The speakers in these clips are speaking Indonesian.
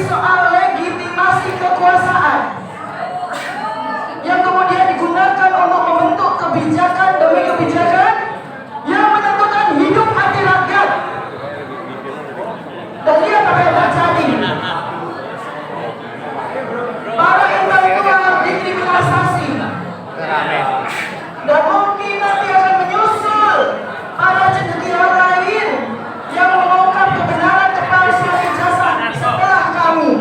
soal legitimasi kekuasaan yang kemudian digunakan untuk membentuk kebijakan demi kebijakan yang menentukan hidup hati rakyat. Dan lihat apa yang terjadi. Para intelektual dikriminalisasi. Dan mungkin nanti akan menyusul para cendekiawan lain yang mengungkap kebenaran kepalsuan ijazah setelah kami.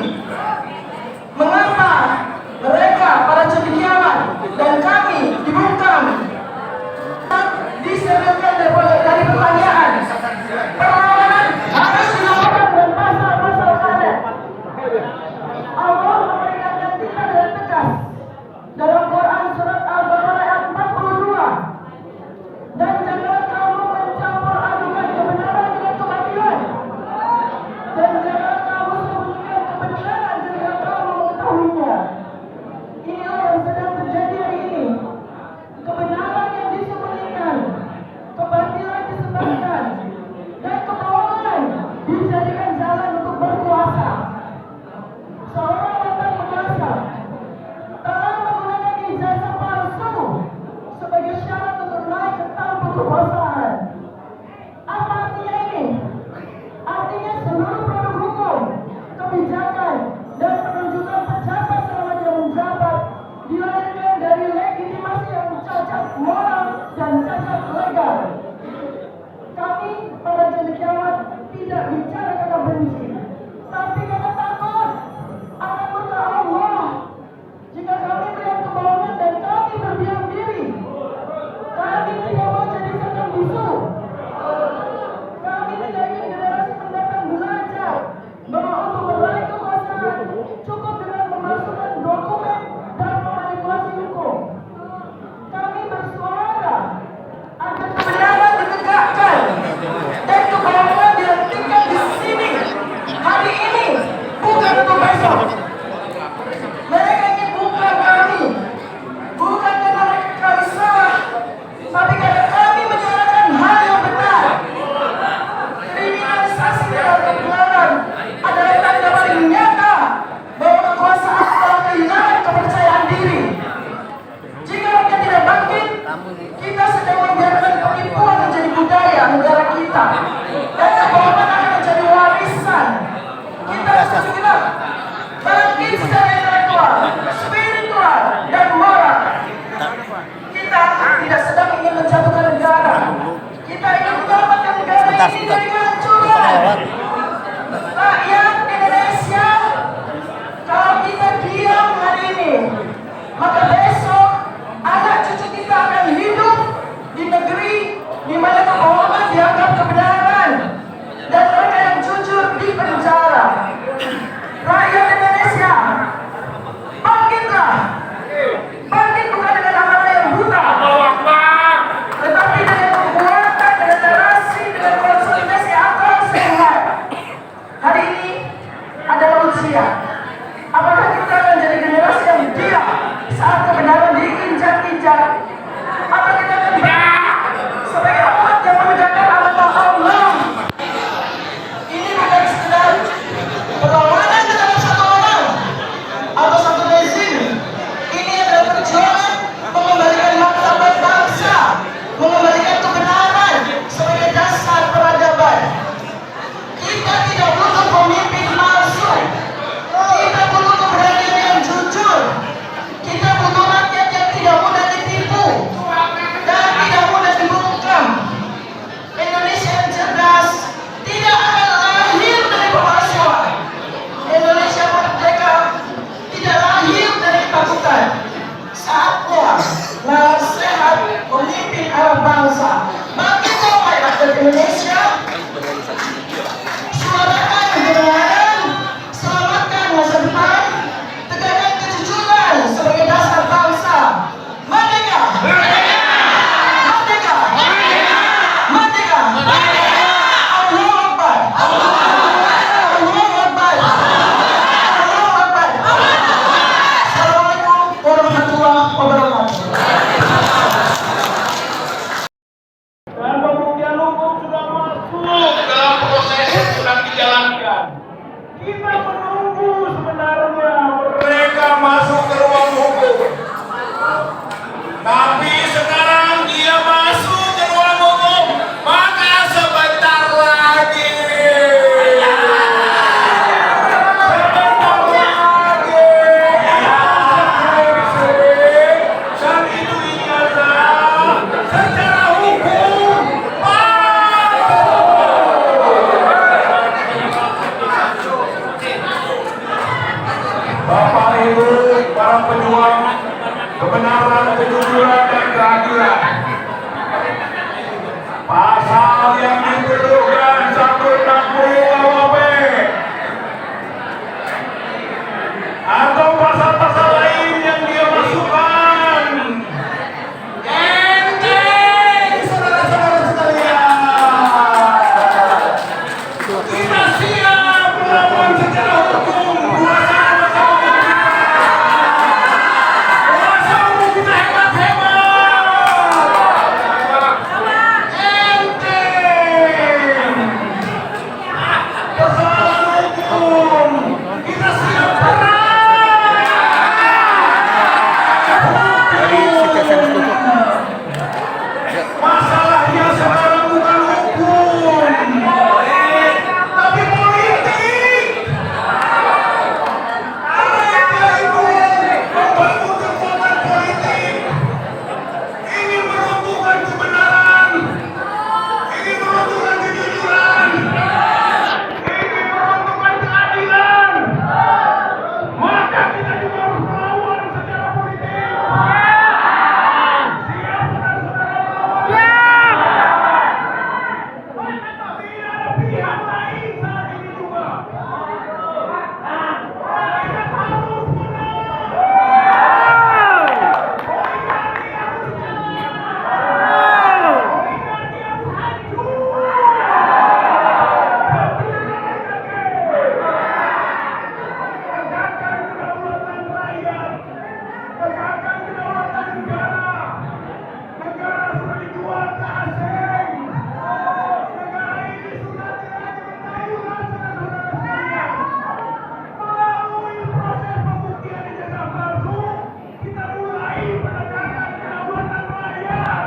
Bapak Ibu, para pejuang kebenaran, kejujuran, dan keadilan. Pasal yang dituduhkan 160 KUHP atau pasal-pasal lain yang dia masukkan. Enteng, saudara-saudara sekalian. Kita siap melawan secara hukum. Kuasa hukum kita hebat-hebat. Enteng. Kesalahan hukum kita siap perang. Masalahnya sekarang bukan hukum, tapi politik. Mereka itu membangun kekuatan politik, ingin meruntuhkan kebenaran, ingin meruntuhkan kejujuran, ingin meruntuhkan keadilan. Maka kita juga harus melawan secara politik. Siap saudara-saudara melawan? Tidak ada pilihan lain saat ini juga. Kita harus tegakkan kedaulatan rakyat, tegakkan kedaulatan negara. Negara sudah dijual ke asing. Negara ini sudah tidak bertayuran, saudara-saudara sekalian. Melalui proses pembuktian ijazah palsu, kita mulai penegakan kedaulatan rakyat.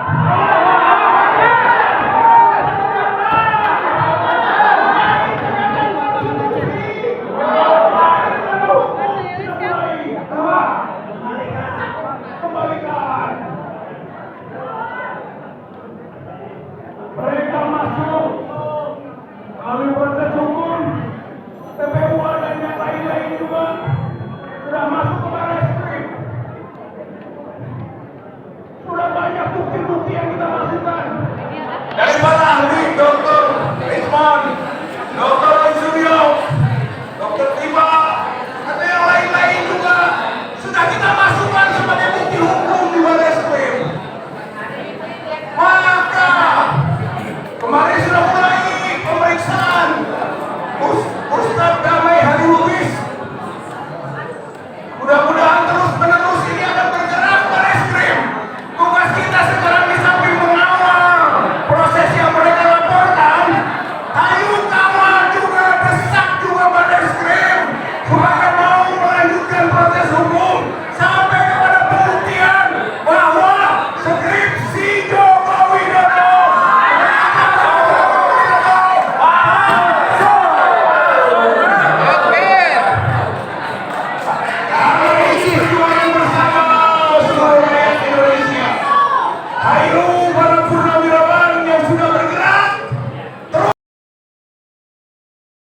Kembalikan. Mereka masuk melalui proses hukum. TPU dan yang lain-lain juga sudah masuk ke Barreskrim. Sudah banyak bukti-bukti yang kita masukkan. Dari para ahli, Dr. Rizman, Dr. Suryo, Dr. Tiba, atau yang lain-lain juga sudah kita masukkan sebagai bukti hukum di Barreskrim. Maka kemarin sudah mulai pemeriksaan Ustadz Damai Hari Lubis. Mudah-mudahan terus-menerus ini akan bergerak Barreskrim. Tugas kita sekarang di samping mengawal proses yang mereka laporkan, ayo kawal juga, desak juga Barreskrim supaya mau melanjutkan proses hukum sampai kepada pembuktian bahwa skripsi Joko Widodo karena isi perjuangan